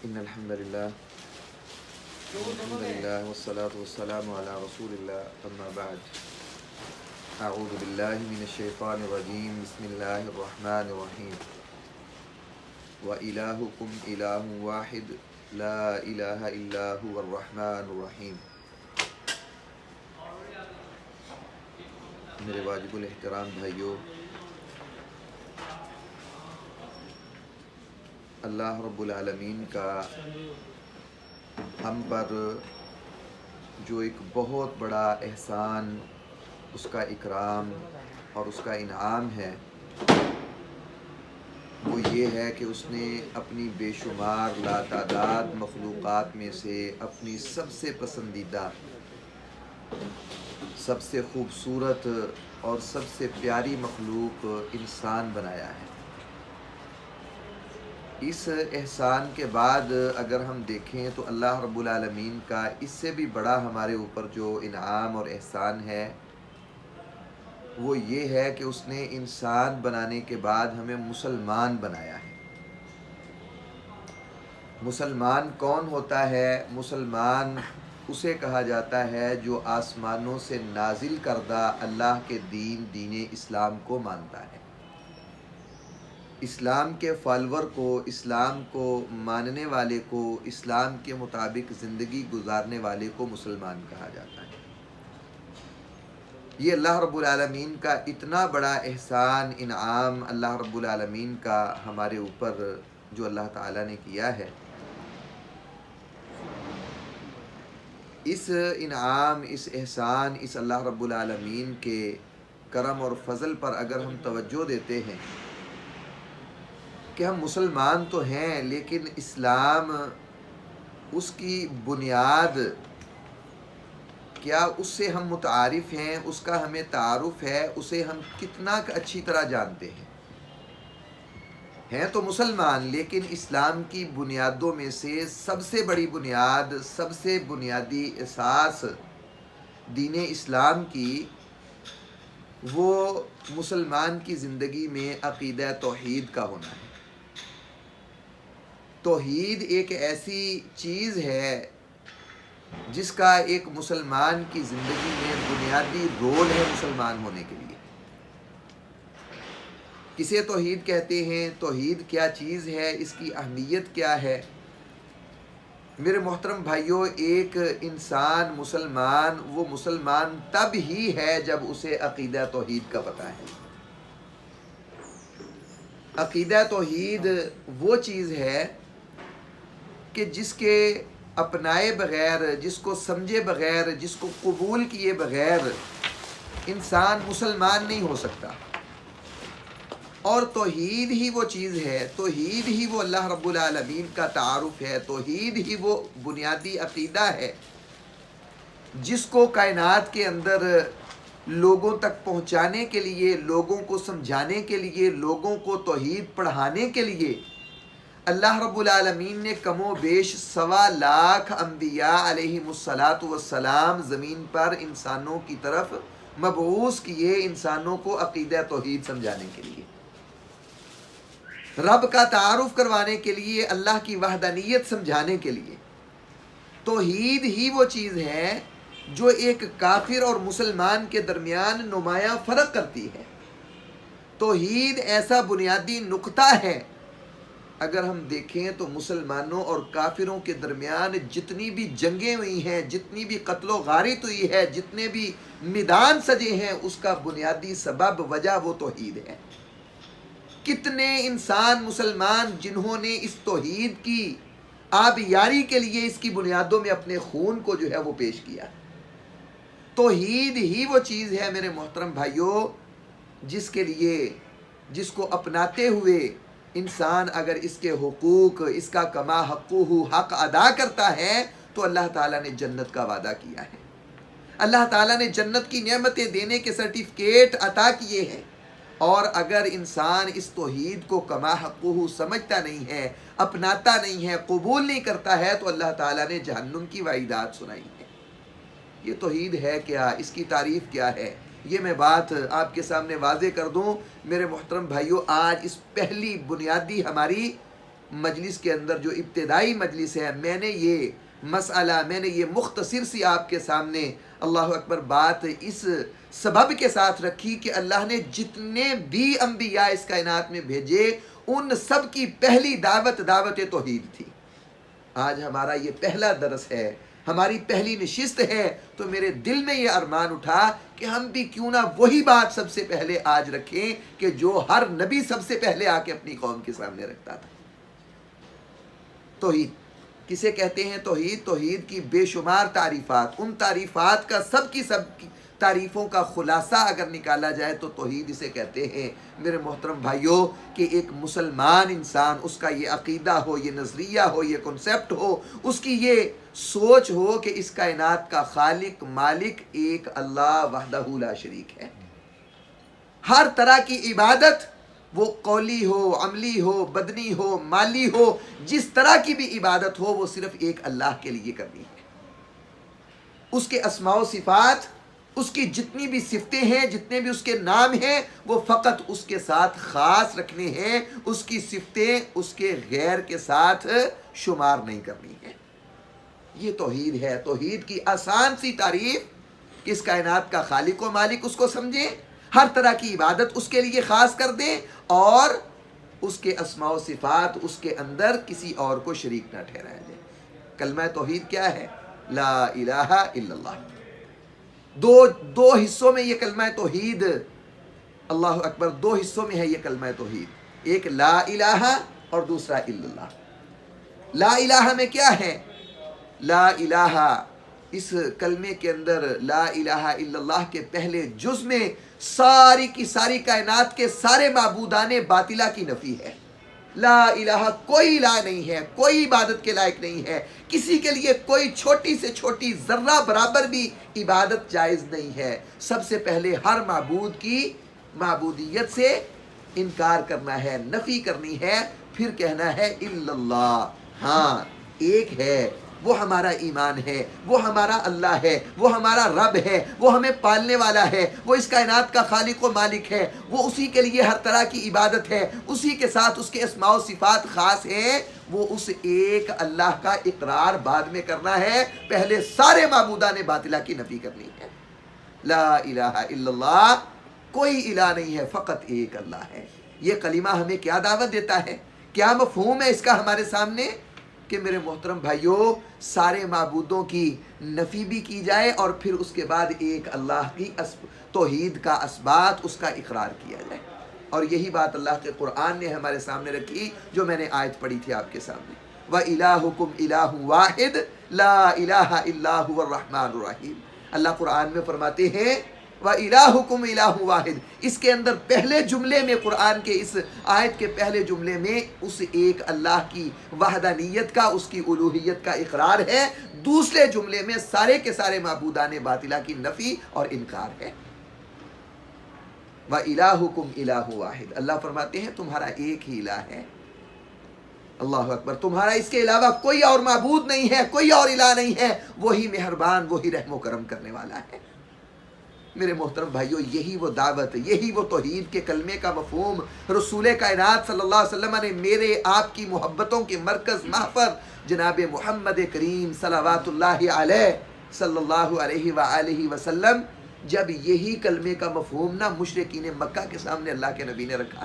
ان الحمد للہ والصلاة والسلام علی رسول اللہ اما بعد اعوذ باللہ من الشیطان الرجیم بسم اللہ الرحمن الرحیم وَإِلَٰهُكُمْ إِلَٰهٌ وَاحِدٌ لَا إِلَٰهَ إِلَّا هُوَ الرَّحْمَٰنُ الرَّحِيمُ۔ میرے واجب الاحترام بھائیوں، اللہ رب العالمین کا ہم پر جو ایک بہت بڑا احسان، اس کا اکرام اور اس کا انعام ہے، وہ یہ ہے کہ اس نے اپنی بے شمار لاتعداد مخلوقات میں سے اپنی سب سے پسندیدہ، سب سے خوبصورت اور سب سے پیاری مخلوق انسان بنایا ہے۔ اس احسان کے بعد اگر ہم دیکھیں تو اللہ رب العالمین کا اس سے بھی بڑا ہمارے اوپر جو انعام اور احسان ہے وہ یہ ہے کہ اس نے انسان بنانے کے بعد ہمیں مسلمان بنایا ہے۔ مسلمان کون ہوتا ہے؟ مسلمان اسے کہا جاتا ہے جو آسمانوں سے نازل کردہ اللہ کے دین اسلام کو مانتا ہے، اسلام کے فالور کو، اسلام کو ماننے والے کو، اسلام کے مطابق زندگی گزارنے والے کو مسلمان کہا جاتا ہے۔ یہ اللہ رب العالمین کا اتنا بڑا احسان، انعام اللہ رب العالمین کا ہمارے اوپر جو اللہ تعالیٰ نے کیا ہے۔ اس انعام، اس احسان، اس اللہ رب العالمین کے کرم اور فضل پر اگر ہم توجہ دیتے ہیں کہ ہم مسلمان تو ہیں لیکن اسلام، اس کی بنیاد کیا، اس سے ہم متعارف ہیں، اس کا ہمیں تعارف ہے، اسے ہم کتنا اچھی طرح جانتے ہیں تو مسلمان، لیکن اسلام کی بنیادوں میں سے سب سے بڑی بنیاد، سب سے بنیادی اساس دین اسلام کی، وہ مسلمان کی زندگی میں عقیدہ توحید کا ہونا ہے۔ توحید ایک ایسی چیز ہے جس کا ایک مسلمان کی زندگی میں بنیادی رول ہے مسلمان ہونے کے لیے۔ کسے توحید کہتے ہیں؟ توحید کیا چیز ہے؟ اس کی اہمیت کیا ہے؟ میرے محترم بھائیوں، ایک انسان مسلمان، وہ مسلمان تب ہی ہے جب اسے عقیدہ توحید کا پتہ ہے۔ عقیدہ توحید وہ چیز ہے کہ جس کے اپنائے بغیر، جس کو سمجھے بغیر، جس کو قبول کیے بغیر انسان مسلمان نہیں ہو سکتا۔ اور توحید ہی وہ چیز ہے، توحید ہی وہ اللہ رب العالمین کا تعارف ہے، توحید ہی وہ بنیادی عقیدہ ہے جس کو کائنات کے اندر لوگوں تک پہنچانے کے لیے، لوگوں کو سمجھانے کے لیے، لوگوں کو توحید پڑھانے کے لیے اللہ رب العالمین نے کم و بیش 1.25 لاکھ انبیاء علیہم السلام زمین پر انسانوں کی طرف مبعوث کیے، انسانوں کو عقیدہ توحید سمجھانے کے لیے، رب کا تعارف کروانے کے لیے، اللہ کی وحدانیت سمجھانے کے لیے۔ توحید ہی وہ چیز ہے جو ایک کافر اور مسلمان کے درمیان نمایاں فرق کرتی ہے۔ توحید ایسا بنیادی نقطہ ہے، اگر ہم دیکھیں تو مسلمانوں اور کافروں کے درمیان جتنی بھی جنگیں ہوئی ہیں، جتنی بھی قتل و غارت ہوئی ہے، جتنے بھی میدان سجے ہیں، اس کا بنیادی سبب، وجہ وہ توحید ہے۔ کتنے انسان مسلمان جنہوں نے اس توحید کی آبیاری کے لیے اس کی بنیادوں میں اپنے خون کو جو ہے وہ پیش کیا۔ توحید ہی وہ چیز ہے میرے محترم بھائیوں جس کے لیے، جس کو اپناتے ہوئے انسان اگر اس کے حقوق، اس کا کما حقہ حق ادا کرتا ہے تو اللہ تعالیٰ نے جنت کا وعدہ کیا ہے، اللہ تعالیٰ نے جنت کی نعمتیں دینے کے سرٹیفکیٹ عطا کیے ہیں۔ اور اگر انسان اس توحید کو کما حقہ سمجھتا نہیں ہے، اپناتا نہیں ہے، قبول نہیں کرتا ہے تو اللہ تعالیٰ نے جہنم کی وعیدات سنائی ہے۔ یہ توحید ہے کیا؟ اس کی تعریف کیا ہے؟ یہ میں بات آپ کے سامنے واضح کر دوں میرے محترم بھائیوں۔ آج اس پہلی بنیادی ہماری مجلس کے اندر جو ابتدائی مجلس ہے، میں نے یہ مسئلہ، میں نے یہ مختصر سی آپ کے سامنے اللہ اکبر بات اس سبب کے ساتھ رکھی کہ اللہ نے جتنے بھی انبیاء اس کائنات میں بھیجے ان سب کی پہلی دعوت دعوت توحید تھی۔ آج ہمارا یہ پہلا درس ہے، ہماری پہلی نشست ہے، تو میرے دل میں یہ ارمان اٹھا کہ ہم بھی کیوں نہ وہی بات سب سے پہلے آج رکھیں کہ جو ہر نبی سب سے پہلے آ کے اپنی قوم کے سامنے رکھتا تھا۔ توحید کسے کہتے ہیں؟ توحید، توحید کی بے شمار تعریفات، ان تعریفات کا سب کی تعریفوں کا خلاصہ اگر نکالا جائے تو توحید اسے کہتے ہیں میرے محترم بھائیوں، کہ ایک مسلمان انسان، اس کا یہ عقیدہ ہو، یہ نظریہ ہو، یہ کنسیپٹ ہو، اس کی یہ سوچ ہو کہ اس کائنات کا خالق مالک ایک اللہ وحدہ لا شریک ہے۔ ہر طرح کی عبادت، وہ قولی ہو، عملی ہو، بدنی ہو، مالی ہو، جس طرح کی بھی عبادت ہو وہ صرف ایک اللہ کے لیے کرنی ہے۔ اس کے اسماء و صفات، اس کی جتنی بھی صفتیں ہیں، جتنے بھی اس کے نام ہیں، وہ فقط اس کے ساتھ خاص رکھنے ہیں، اس کی صفتیں اس کے غیر کے ساتھ شمار نہیں کرنی ہے۔ یہ توحید ہے۔ توحید کی آسان سی تعریف کہ اس کائنات کا خالق و مالک اس کو سمجھیں، ہر طرح کی عبادت اس کے لیے خاص کر دیں، اور اس کے اسماء و صفات اس کے اندر کسی اور کو شریک نہ ٹھہرایا جائے۔ کلمہ توحید کیا ہے؟ لا الہ الا اللہ۔ دو حصوں میں یہ کلمہ توحید، اللہ اکبر، دو حصوں میں ہے یہ کلمہ توحید، ایک لا الہ اور دوسرا الا اللہ۔ لا الہ میں کیا ہے؟ لا الہ، اس کلمے کے اندر لا الہ الا اللہ کے پہلے جز میں ساری کی ساری کائنات کے سارے معبودان باطلہ کی نفی ہے۔ لا الہ، کوئی الہ نہیں ہے، کوئی عبادت کے لائق نہیں ہے، کسی کے لیے کوئی چھوٹی سے چھوٹی ذرہ برابر بھی عبادت جائز نہیں ہے۔ سب سے پہلے ہر معبود کی معبودیت سے انکار کرنا ہے، نفی کرنی ہے، پھر کہنا ہے الا اللہ، ہاں ایک ہے، وہ ہمارا ایمان ہے، وہ ہمارا اللہ ہے، وہ ہمارا رب ہے، وہ ہمیں پالنے والا ہے، وہ اس کائنات کا خالق و مالک ہے، وہ اسی کے لیے ہر طرح کی عبادت ہے، اسی کے ساتھ اس کے اسماء و صفات خاص ہیں۔ وہ اس ایک اللہ کا اقرار بعد میں کرنا ہے، پہلے سارے معبودان باطلہ کی نفی کرنی ہے۔ لا الہ الا اللہ، کوئی الہ نہیں ہے، فقط ایک اللہ ہے۔ یہ کلمہ ہمیں کیا دعوت دیتا ہے؟ کیا مفہوم ہے اس کا ہمارے سامنے؟ کہ میرے محترم بھائیوں، سارے معبودوں کی نفی بھی کی جائے اور پھر اس کے بعد ایک اللہ کی توحید کا اثبات، اس کا اقرار کیا جائے۔ اور یہی بات اللہ کے قرآن نے ہمارے سامنے رکھی، جو میں نے آیت پڑھی تھی آپ کے سامنے، وَإِلَٰهُكُمْ إِلَٰهٌ وَاحِدٌ لَا إِلَٰهَ إِلَّا هُوَ الرَّحْمَٰنُ الرَّحِيمُ۔ اللہ قرآن میں فرماتے ہیں وَإِلَٰهُكُمْ إِلَٰهٌ وَاحِدٌ، اس کے اندر پہلے جملے میں، قرآن کے اس آیت کے پہلے جملے میں اس ایک اللہ کی وحدانیت کا، اس کی الوہیت کا اقرار ہے، دوسرے جملے میں سارے کے سارے معبودان باطلہ کی نفی اور انکار ہے۔ وَإِلَٰهُكُمْ إِلَٰهٌ وَاحِدٌ، اللہ فرماتے ہیں تمہارا ایک ہی الہ ہے۔ اللہ اکبر، تمہارا اس کے علاوہ کوئی اور معبود نہیں ہے، کوئی اور الہ نہیں ہے، وہی مہربان، وہی رحم و کرم کرنے والا ہے۔ میرے محترم بھائیوں، یہی وہ دعوت، یہی وہ توحید کے کلمے کا مفہوم رسول کائنات صلی اللہ علیہ وسلم نے میرے آپ کی محبتوں کے مرکز محفر جناب محمد کریم صلوات اللہ علیہ صلی اللہ علیہ وآلہ وسلم، جب یہی کلمے کا مفہوم نہ مشرکین مکہ کے سامنے اللہ کے نبی نے رکھا،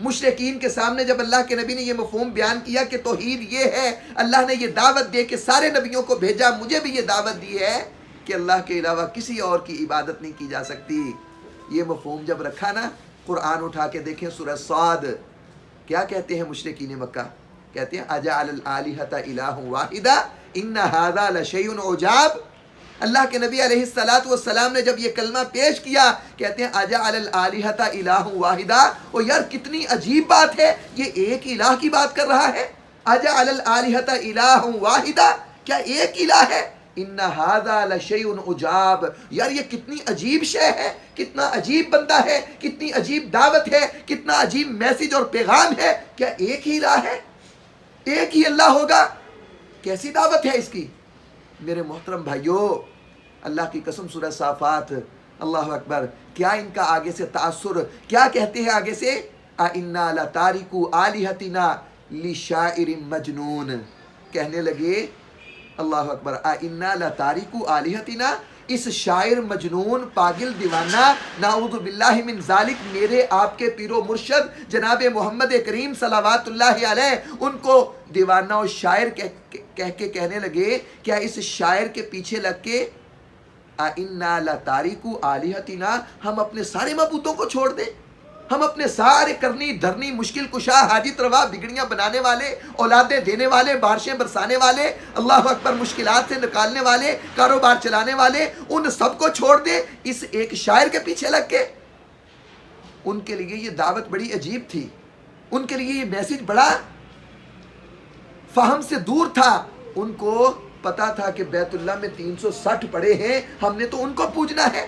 مشرکین کے سامنے جب اللہ کے نبی نے یہ مفہوم بیان کیا کہ توحید یہ ہے، اللہ نے یہ دعوت دے کے سارے نبیوں کو بھیجا، مجھے بھی یہ دعوت دی ہے کہ اللہ کے علاوہ کسی اور کی عبادت نہیں کی جا سکتی، یہ مفہوم جب رکھا نا، قرآن اٹھا کے دیکھیں سورہ صاد، کیا کہتے ہیں مشرکین مکہ؟ کہتے ہیں اجعل الآلہۃ الہ واحدہ ان ھذا لشیء عجاب۔ اللہ کے نبی علیہ السلام نے جب یہ کلمہ پیش کیا، کہتے ہیں اجعل الآلہۃ الہ واحدہ، اور یار کتنی عجیب بات ہے، یہ ایک الہ کی بات کر رہا ہے، اجعل الآلہۃ الہ واحدہ، کیا ایک الہ ہے؟ ان ھذا لشیء عجاب، یار یہ کتنی عجیب شے ہے، کتنا عجیب بندہ ہے، کتنی عجیب دعوت ہے، کتنا عجیب میسج اور پیغام ہے، کیا ایک ہی الہ ہے، ایک ہی اللہ ہوگا؟ کیسی دعوت ہے اس کی؟ میرے محترم بھائیوں، اللہ کی قسم، سورہ صافات، اللہ اکبر، کیا ان کا آگے سے تاثر، کیا کہتے ہیں آگے سے، اِنَّا لَتَارِكُو آلِهَتِنَا، لشاعر مجنون، کہنے لگے اللہ اکبر اِنَّا لَتَارِكُ آلِهَتِنَا، اس شاعر مجنون پاگل دیوانہ نعوذ باللہ من ذالک میرے آپ کے پیر و مرشد جناب محمد کریم صلوات اللہ علیہ ان کو دیوانہ اور شاعر کہہ کے کہنے لگے کیا اس شاعر کے پیچھے لگ کے اِنَّا لَتَارِكُ آلِهَتِنَا، ہم اپنے سارے معبودوں کو چھوڑ دیں، ہم اپنے سارے کرنی دھرنی مشکل کشا حاجت روا بگڑیاں بنانے والے اولادیں دینے والے بارشیں برسانے والے اللہ اکبر مشکلات سے نکالنے والے کاروبار چلانے والے ان سب کو چھوڑ دے اس ایک شاعر کے پیچھے لگ کے؟ ان کے لیے یہ دعوت بڑی عجیب تھی، ان کے لیے یہ میسج بڑا فہم سے دور تھا۔ ان کو پتا تھا کہ بیت اللہ میں 360 پڑے ہیں، ہم نے تو ان کو پوجنا ہے،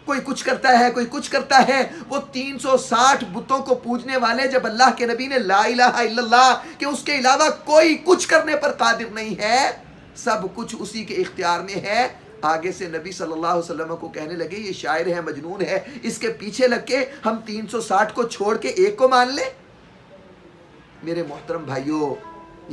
کوئی کچھ کرتا ہے کوئی کچھ کرتا ہے، وہ 360 بتوں کو پوجنے والے جب اللہ کے نبی نے لا الہ الا اللہ کہ اس کے علاوہ کوئی کچھ کرنے پر قادر نہیں ہے، سب کچھ اسی کے اختیار میں ہے، آگے سے نبی صلی اللہ علیہ وسلم کو کہنے لگے یہ شاعر ہے مجنون ہے، اس کے پیچھے لگ کے ہم 360 کو چھوڑ کے ایک کو مان لیں؟ میرے محترم بھائیوں،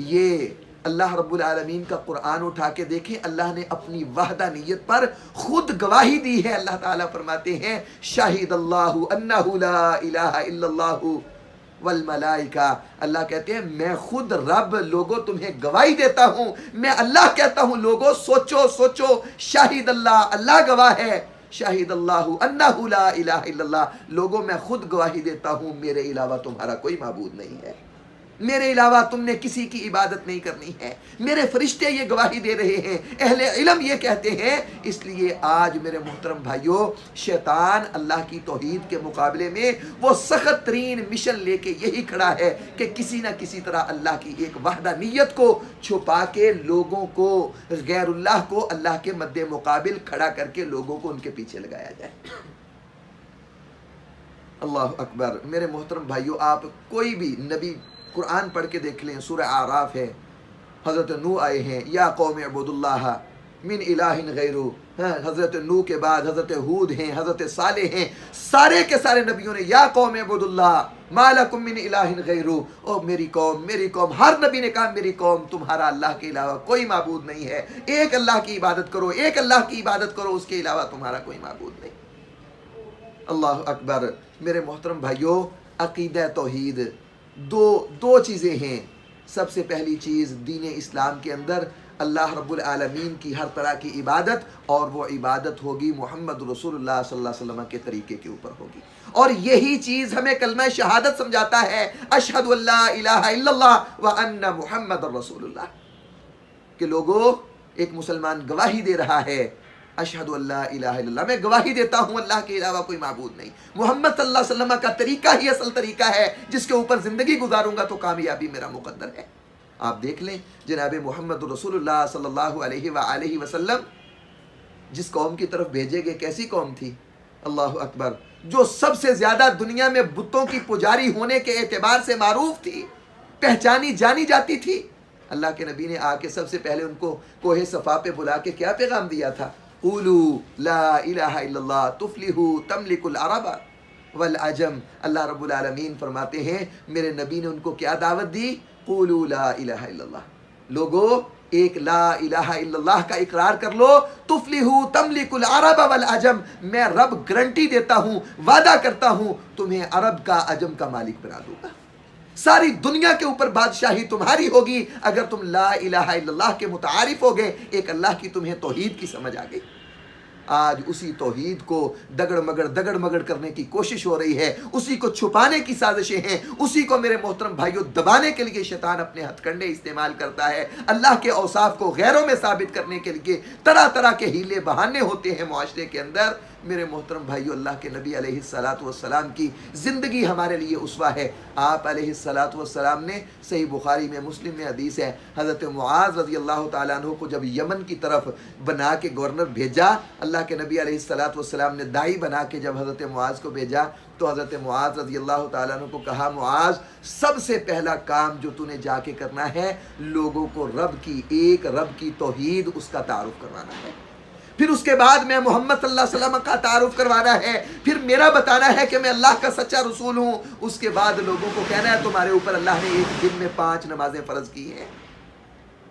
یہ اللہ رب العالمین کا قرآن اٹھا کے دیکھیں، اللہ نے اپنی وحدانیت پر خود گواہی دی ہے۔ اللہ تعالیٰ فرماتے ہیں شاہد اللہ انہ لا الہ الا اللہ والملائکہ، اللہ کہتے ہیں میں خود رب لوگوں تمہیں گواہی دیتا ہوں، میں اللہ کہتا ہوں لوگوں سوچو سوچو، شاہد اللہ، اللہ گواہ ہے، شاہد اللہ انہ لا الہ الا اللہ، لوگوں میں خود گواہی دیتا ہوں میرے علاوہ تمہارا کوئی معبود نہیں ہے، میرے علاوہ تم نے کسی کی عبادت نہیں کرنی ہے، میرے فرشتے یہ گواہی دے رہے ہیں، اہل علم یہ کہتے ہیں۔ اس لیے آج میرے محترم بھائیوں شیطان اللہ کی توحید کے مقابلے میں وہ سخت ترین مشن لے کے یہی کھڑا ہے کہ کسی نہ کسی طرح اللہ کی ایک وحدانیت کو چھپا کے لوگوں کو غیر اللہ کو اللہ کے مد مقابل کھڑا کر کے لوگوں کو ان کے پیچھے لگایا جائے۔ اللہ اکبر۔ میرے محترم بھائیوں آپ کوئی بھی نبی قرآن پڑھ کے دیکھ لیں، سورہ اعراف ہے، حضرت نوح آئے ہیں یا قوم اعبدوا اللہ من الہ غیرہ، حضرت نوح کے بعد حضرت ہود ہیں، حضرت صالح ہیں، سارے کے سارے نبیوں نے یا قوم اعبدوا اللہ ما لکم من الہ غیرہ، او میری قوم، ہر نبی نے کہا میری قوم تمہارا اللہ کے علاوہ کوئی معبود نہیں ہے، ایک اللہ کی عبادت کرو، ایک اللہ کی عبادت کرو، اس کے علاوہ تمہارا کوئی معبود نہیں۔ اللہ اکبر۔ میرے محترم بھائیوں عقیدہ توحید دو چیزیں ہیں۔ سب سے پہلی چیز دین اسلام کے اندر اللہ رب العالمین کی ہر طرح کی عبادت، اور وہ عبادت ہوگی محمد رسول اللہ صلی اللہ علیہ وسلم کے طریقے کے اوپر ہوگی، اور یہی چیز ہمیں کلمہ شہادت سمجھاتا ہے، اشہد ان لا الہ الا اللہ وان محمد رسول اللہ، کہ لوگوں ایک مسلمان گواہی دے رہا ہے اشہد ان لا الہ الا اللہ، میں گواہی دیتا ہوں اللہ کے علاوہ کوئی معبود نہیں، محمد صلی اللہ علیہ وسلم کا طریقہ ہی اصل طریقہ ہے جس کے اوپر زندگی گزاروں گا تو کامیابی میرا مقدر ہے۔ آپ دیکھ لیں جناب محمد رسول اللہ صلی اللہ علیہ وآلہ وسلم جس قوم کی طرف بھیجے گئے کیسی قوم تھی؟ اللہ اکبر، جو سب سے زیادہ دنیا میں بتوں کی پجاری ہونے کے اعتبار سے معروف تھی، پہچانی جانی جاتی تھی۔ اللہ کے نبی نے آ کے سب سے پہلے ان کو کوہ صفا پہ بلا کے کیا پیغام دیا تھا؟ قولوا لا الہ الا اللہ تفلحوا تملک العرب والعجم۔ اللہ رب العالمین فرماتے ہیں میرے نبی نے ان کو کیا دعوت دی؟ قولوا لا الہ الا اللہ، لوگو ایک لا الہ الا اللہ کا اقرار کر لو، تفلحوا تملک العرب والعجم، میں رب گارنٹی دیتا ہوں، وعدہ کرتا ہوں تمہیں عرب کا عجم کا مالک بنا دوں گا، ساری دنیا کے اوپر بادشاہی تمہاری ہوگی اگر تم لا الہ الا اللہ کے متعارف ہو گئے، ایک اللہ کی تمہیں توحید کی سمجھ آ گئی۔ آج اسی توحید کو دگڑ مگڑ کرنے کی کوشش ہو رہی ہے، اسی کو چھپانے کی سازشیں ہیں، اسی کو میرے محترم بھائیوں دبانے کے لیے شیطان اپنے ہتھ کنڈے استعمال کرتا ہے، اللہ کے اوصاف کو غیروں میں ثابت کرنے کے لیے طرح طرح کے ہیلے بہانے ہوتے ہیں معاشرے کے اندر۔ میرے محترم بھائیو اللہ کے نبی علیہ السلام کی زندگی ہمارے لیے اسوہ ہے۔ آپ علیہ السلام نے صحیح بخاری میں مسلم میں حدیث ہے، حضرت معاذ رضی اللہ تعالیٰ عنہ کو جب یمن کی طرف بنا کے گورنر بھیجا، اللہ کے نبی علیہ السلام نے دائی بنا کے جب حضرت معاذ کو بھیجا تو حضرت معاذ رضی اللہ تعالیٰ عنہ کو کہا معاذ سب سے پہلا کام جو تو نے جا کے کرنا ہے لوگوں کو ایک رب کی توحید اس کا تعارف کروانا ہے۔ پھر اس کے بعد میں محمد صلی اللہ علیہ وسلم کا تعارف کروانا ہے، پھر میرا بتانا ہے کہ میں اللہ کا سچا رسول ہوں، اس کے بعد لوگوں کو کہنا ہے تمہارے اوپر اللہ نے ایک دن میں 5 نمازیں فرض کی ہیں۔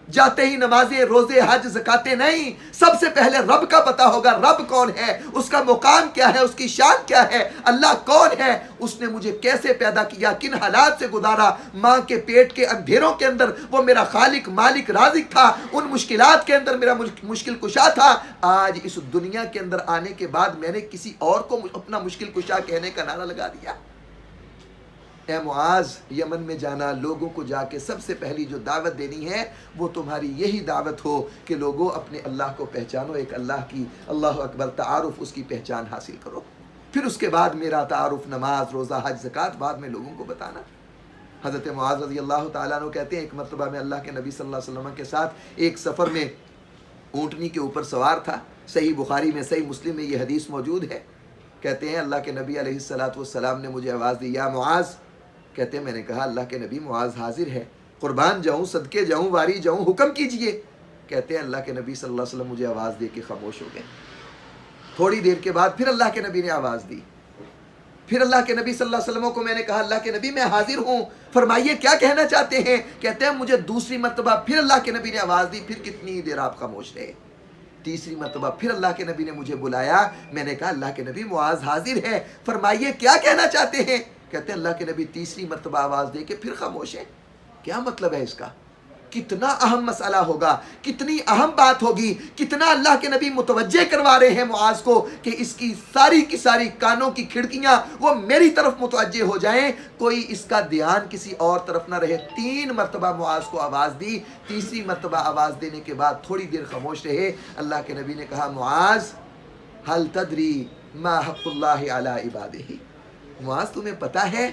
جاتے ہی نمازیں، روزے، حج، زکاتیں نہیں، سب سے پہلے رب کا پتہ ہوگا، رب کون ہے، اس کا مقام کیا ہے، اس کی شان کیا ہے، اللہ کون ہے، اس نے مجھے کیسے پیدا کیا، کن حالات سے گزارا، ماں کے پیٹ کے اندھیروں کے اندر وہ میرا خالق مالک رازق تھا، ان مشکلات کے اندر میرا مشکل کشا تھا۔ آج اس دنیا کے اندر آنے کے بعد میں نے کسی اور کو اپنا مشکل کشا کہنے کا نعرہ لگا دیا۔ اے معاذ، یمن میں جانا، لوگوں کو جا کے سب سے پہلی جو دعوت دینی ہے وہ تمہاری یہی دعوت ہو کہ لوگوں اپنے اللہ کو پہچانو، ایک اللہ کی، اللہ اکبر، تعارف، اس کی پہچان حاصل کرو۔ پھر اس کے بعد میرا تعارف نماز، روزہ، حج، زکوٰۃ بعد میں لوگوں کو بتانا۔ حضرت معاذ رضی اللہ تعالیٰ عنہ کہتے ہیں ایک مرتبہ میں اللہ کے نبی صلی اللہ علیہ وسلم کے ساتھ ایک سفر میں اونٹنی کے اوپر سوار تھا۔ صحیح بخاری میں، صحیح مسلم میں یہ حدیث موجود ہے۔ کہتے ہیں اللہ کے نبی علیہ السلام نے مجھے آواز دی، یا معاذ۔ کہتے ہیں میں نے کہا اللہ کے نبی معاذ حاضر ہے، قربان جاؤں، صدقے جاؤں، واری جاؤں، حکم کیجئے۔ کہتے ہیں اللہ کے نبی صلی اللہ علیہ وسلم مجھے آواز دے کے خاموش ہو گئے۔ تھوڑی دیر کے بعد پھر اللہ کے نبی نے آواز دی، پھر اللہ کے نبی صلی اللہ علیہ وسلم کو میں نے کہا اللہ کے نبی میں حاضر ہوں، فرمائیے کیا کہنا چاہتے ہیں۔ کہتے ہیں مجھے دوسری مرتبہ پھر اللہ کے نبی نے آواز دی، پھر کتنی دیر آپ خاموش رہے۔ تیسری مرتبہ پھر اللہ کے نبی نے مجھے بلایا، میں نے کہا اللہ کے نبی معاذ حاضر ہے، فرمائیے کیا کہنا چاہتے ہیں۔ کہتے ہیں اللہ کے نبی تیسری مرتبہ آواز دے کے پھر خاموش ہے۔ کیا مطلب ہے اس کا؟ کتنا اہم مسئلہ ہوگا، کتنی اہم بات ہوگی، کتنا اللہ کے نبی متوجہ کروا رہے ہیں معاذ کو کہ اس کی ساری کانوں کی کھڑکیاں وہ میری طرف متوجہ ہو جائیں، کوئی اس کا دھیان کسی اور طرف نہ رہے۔ 3 مرتبہ معاذ کو آواز دی، تیسری مرتبہ آواز دینے کے بعد تھوڑی دیر خاموش رہے۔ اللہ کے نبی نے کہا معاذ هل تدری ما حق اللہ علی عبادہ، معاذ تمہیں پتہ ہے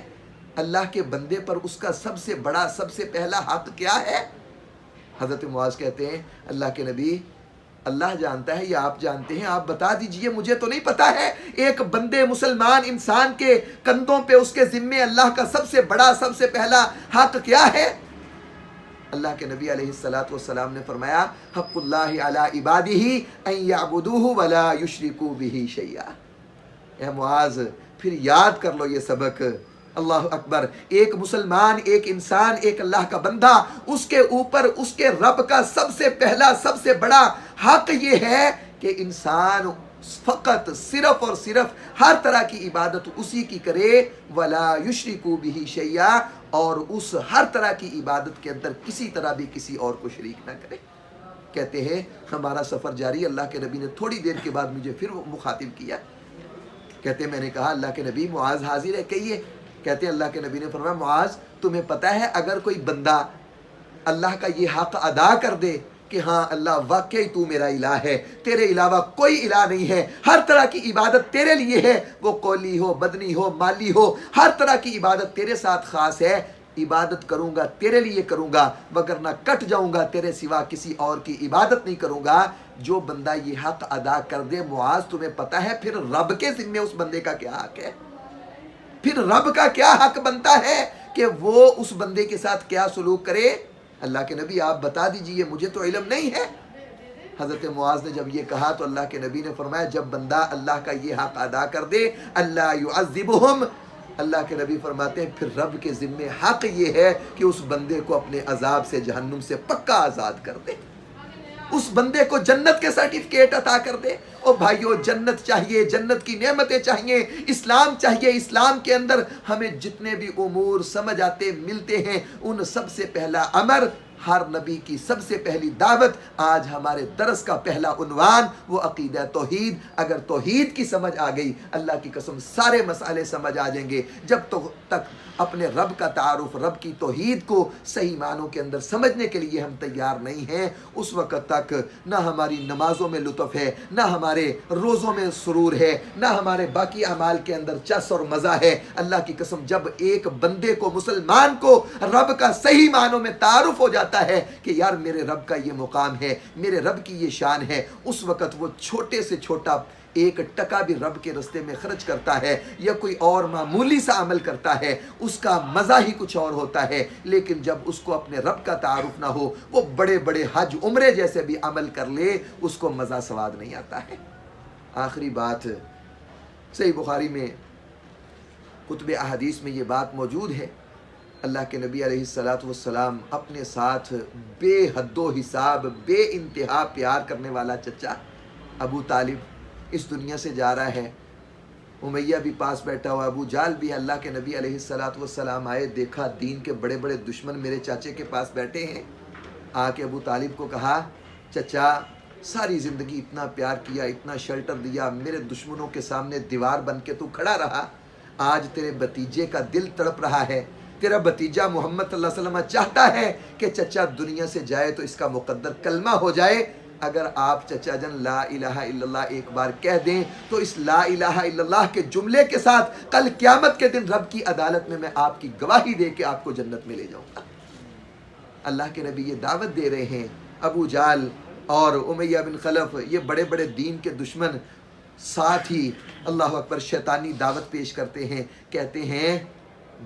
اللہ کے بندے پر اس کا سب سے بڑا، سب سے پہلا حق کیا ہے؟ حضرت معاذ کہتے ہیں اللہ کے نبی اللہ جانتا ہے یا آپ جانتے ہیں، آپ بتا دیجئے، مجھے تو نہیں پتا ہے۔ ایک بندے مسلمان انسان کے کندھوں پہ، اس کے ذمے اللہ کا سب سے بڑا، سب سے پہلا حق کیا ہے؟ اللہ کے نبی علیہ السلام نے فرمایا حق اللہ علی عبادہ ان یعبدوہ ولا یشرکوا بہ شیئا۔ اے معاذ پھر یاد کر لو یہ سبق، اللہ اکبر۔ ایک مسلمان، ایک انسان، ایک اللہ کا بندہ، اس کے اوپر اس کے رب کا سب سے پہلا، سب سے بڑا حق یہ ہے کہ انسان فقط، صرف اور صرف ہر طرح کی عبادت اسی کی کرے، ولا یشرکوا بہ شیئا، اور اس ہر طرح کی عبادت کے اندر کسی طرح بھی کسی اور کو شریک نہ کرے۔ کہتے ہیں ہمارا سفر جاری، اللہ کے نبی نے تھوڑی دیر کے بعد مجھے پھر مخاطب کیا۔ کہتے ہیں میں نے کہا اللہ کے نبی معاذ حاضر ہے، کہیے۔ کہتے ہیں اللہ کے نبی نے فرمایا معاذ تمہیں پتہ ہے اگر کوئی بندہ اللہ کا یہ حق ادا کر دے کہ ہاں اللہ واقعی تو میرا الہ ہے، تیرے علاوہ کوئی الہ نہیں ہے، ہر طرح کی عبادت تیرے لیے ہے، وہ قولی ہو، بدنی ہو، مالی ہو، ہر طرح کی عبادت تیرے ساتھ خاص ہے، عبادت کروں گا تیرے لیے کروں گا، وگرنہ کٹ جاؤں گا، تیرے سوا کسی اور کی عبادت نہیں کروں گا۔ جو بندہ یہ حق ادا کر دے معاذ تمہیں پتہ ہے پھر رب کے ذمے اس بندے کا کیا حق ہے، پھر رب کا کیا حق بنتا ہے کہ وہ اس بندے کے ساتھ کیا سلوک کرے۔ اللہ کے نبی آپ بتا دیجئے، مجھے تو علم نہیں ہے۔ حضرت معاذ نے جب یہ کہا تو اللہ کے نبی نے فرمایا جب بندہ اللہ کا یہ حق ادا کر دے اللہ یعذبہم، اللہ کے نبی فرماتے ہیں پھر رب کے ذمے حق یہ ہے کہ اس بندے کو اپنے عذاب سے، جہنم سے پکا آزاد کر دے، اس بندے کو جنت کے سرٹیفکیٹ عطا کر دے۔ او بھائیو جنت چاہیے، جنت کی نعمتیں چاہیے، اسلام چاہیے، اسلام کے اندر ہمیں جتنے بھی امور سمجھ آتے ملتے ہیں ان سب سے پہلا امر، ہر نبی کی سب سے پہلی دعوت، آج ہمارے درس کا پہلا عنوان وہ عقیدہ توحید۔ اگر توحید کی سمجھ آ گئی اللہ کی قسم سارے مسئلے سمجھ آ جائیں گے۔ جب تک اپنے رب کا تعارف، رب کی توحید کو صحیح معنوں کے اندر سمجھنے کے لیے ہم تیار نہیں ہیں، اس وقت تک نہ ہماری نمازوں میں لطف ہے، نہ ہمارے روزوں میں سرور ہے، نہ ہمارے باقی اعمال کے اندر چس اور مزہ ہے۔ اللہ کی قسم جب ایک بندے کو، مسلمان کو رب کا صحیح معنوں میں تعارف ہو جاتا ہے کہ یار میرے رب کا یہ مقام ہے، میرے رب کی یہ شان ہے، اس وقت وہ چھوٹے سے چھوٹا ایک ٹکا بھی رب کے رستے میں خرچ کرتا ہے یا کوئی اور معمولی سا عمل کرتا ہے اس کا مزہ ہی کچھ اور ہوتا ہے، لیکن جب اس کو اپنے رب کا تعارف نہ ہو، وہ بڑے بڑے حج عمرے جیسے بھی عمل کر لے اس کو مزہ سواد نہیں آتا ہے۔ آخری بات، صحیح بخاری میں کتب احادیث میں یہ بات موجود ہے، اللہ کے نبی علیہ السلام اپنے ساتھ بے حد و حساب بے انتہا پیار کرنے والا چچا ابو طالب اس دنیا سے جا رہا ہے، امیہ بھی پاس بیٹھا ہوا، ابو جال بھی، اللہ کے نبی علیہ السلام آئے، دیکھا دین کے بڑے بڑے دشمن میرے چاچے کے پاس بیٹھے ہیں، آ کے ابو طالب کو کہا چچا ساری زندگی اتنا پیار کیا، اتنا شیلٹر دیا، میرے دشمنوں کے سامنے دیوار بن کے تو کھڑا رہا، آج تیرے بھتیجے کا دل تڑپ رہا ہے، تیرا بھتیجا محمد صلی اللہ علیہ وسلم چاہتا ہے کہ چچا دنیا سے جائے تو اس کا مقدر کلمہ ہو جائے، اگر آپ چچا جن لا الہ الا اللہ ایک بار کہہ دیں تو اس لا الہ الا اللہ کے جملے کے ساتھ کل قیامت کے دن رب کی عدالت میں آپ کی گواہی دے کے آپ کو جنت میں لے جاؤں گا۔ اللہ کے نبی یہ دعوت دے رہے ہیں، ابو جال اور امیہ بن خلف یہ بڑے بڑے دین کے دشمن ساتھ ہی اللہ اکبر شیطانی دعوت پیش کرتے ہیں، کہتے ہیں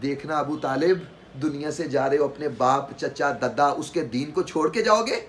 دیکھنا ابو طالب دنیا سے جا رہے ہو، اپنے باپ چچا دادا اس کے دین کو چھوڑ کے جاؤ گے؟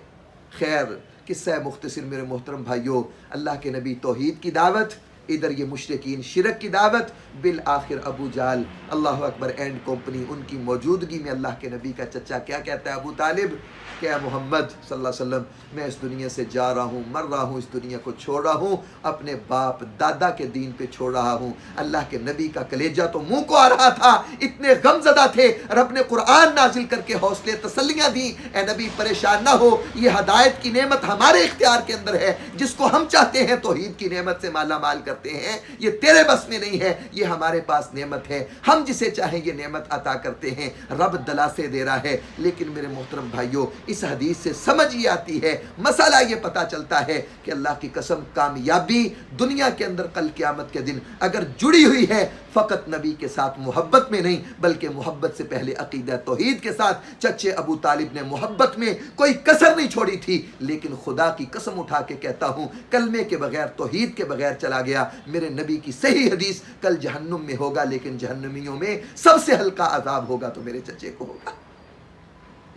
خیر قصہ مختصر میرے محترم بھائیوں، اللہ کے نبی توحید کی دعوت، ادھر یہ مشرکین شرک کی دعوت، بالآخر ابو جال اللہ اکبر اینڈ کمپنی ان کی موجودگی میں اللہ کے نبی کا چچا کیا کہتا ہے ابو طالب کہ اے محمد صلی اللہ علیہ وسلم میں اس دنیا سے جا رہا ہوں، مر رہا ہوں، اس دنیا کو چھوڑ رہا ہوں، اپنے باپ دادا کے دین پہ چھوڑ رہا ہوں۔ اللہ کے نبی کا کلیجہ تو منہ کو آ رہا تھا، اتنے غم زدہ تھے، رب نے قرآن نازل کر کے حوصلے تسلیاں دی، اے نبی پریشان نہ ہو، یہ ہدایت کی نعمت ہمارے اختیار کے اندر ہے، جس کو ہم چاہتے ہیں توحید کی نعمت سے مالا مال کرتے ہیں، یہ تیرے بس میں نہیں ہے، یہ ہمارے پاس نعمت ہے، ہم جسے چاہیں یہ نعمت عطا کرتے ہیں، رب دلاسے دے رہا ہے۔ لیکن میرے محترم بھائیوں اس حدیث سے سمجھ یہ آتی ہے، مسئلہ یہ پتہ چلتا ہے کہ اللہ کی قسم کامیابی دنیا کے اندر کل قیامت کے دن اگر جڑی ہوئی ہے فقط نبی کے ساتھ محبت میں نہیں بلکہ محبت سے پہلے عقیدہ توحید کے ساتھ۔ چچے ابو طالب نے محبت میں کوئی کسر نہیں چھوڑی تھی، لیکن خدا کی قسم اٹھا کے کہتا ہوں کلمے کے بغیر توحید کے بغیر چلا گیا، میرے نبی کی صحیح حدیث کل جہنم میں ہوگا، لیکن جہنمیوں میں سب سے ہلکا عذاب ہوگا تو میرے چچے کو ہوگا۔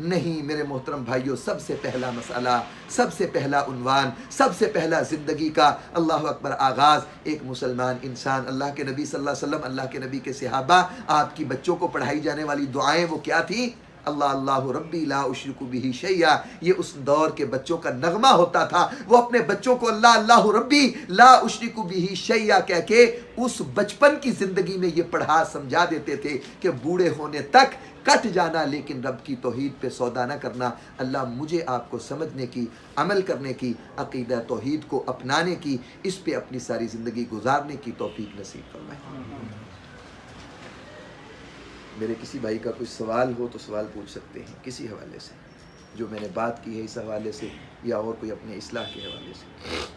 نہیں میرے محترم بھائیوں، سب سے پہلا مسئلہ، سب سے پہلا عنوان، سب سے پہلا زندگی کا اللہ اکبر آغاز ایک مسلمان انسان، اللہ کے نبی صلی اللہ علیہ وسلم، اللہ کے نبی کے صحابہ، آپ کی بچوں کو پڑھائی جانے والی دعائیں وہ کیا تھیں؟ اللہ اللہ ربی لا اشرک بہ شیئا، یہ اس دور کے بچوں کا نغمہ ہوتا تھا، وہ اپنے بچوں کو اللہ اللہ ربی لا اشرک بہ شیئا کہہ کے اس بچپن کی زندگی میں یہ پڑھا سمجھا دیتے تھے کہ بوڑھے ہونے تک کٹ جانا لیکن رب کی توحید پہ سودا نہ کرنا۔ اللہ مجھے آپ کو سمجھنے کی، عمل کرنے کی، عقیدہ توحید کو اپنانے کی، اس پہ اپنی ساری زندگی گزارنے کی توفیق نصیب فرمائے۔ میرے کسی بھائی کا کوئی سوال ہو تو سوال پوچھ سکتے ہیں کسی حوالے سے، جو میں نے بات کی ہے اس حوالے سے یا اور کوئی اپنے اصلاح کے حوالے سے۔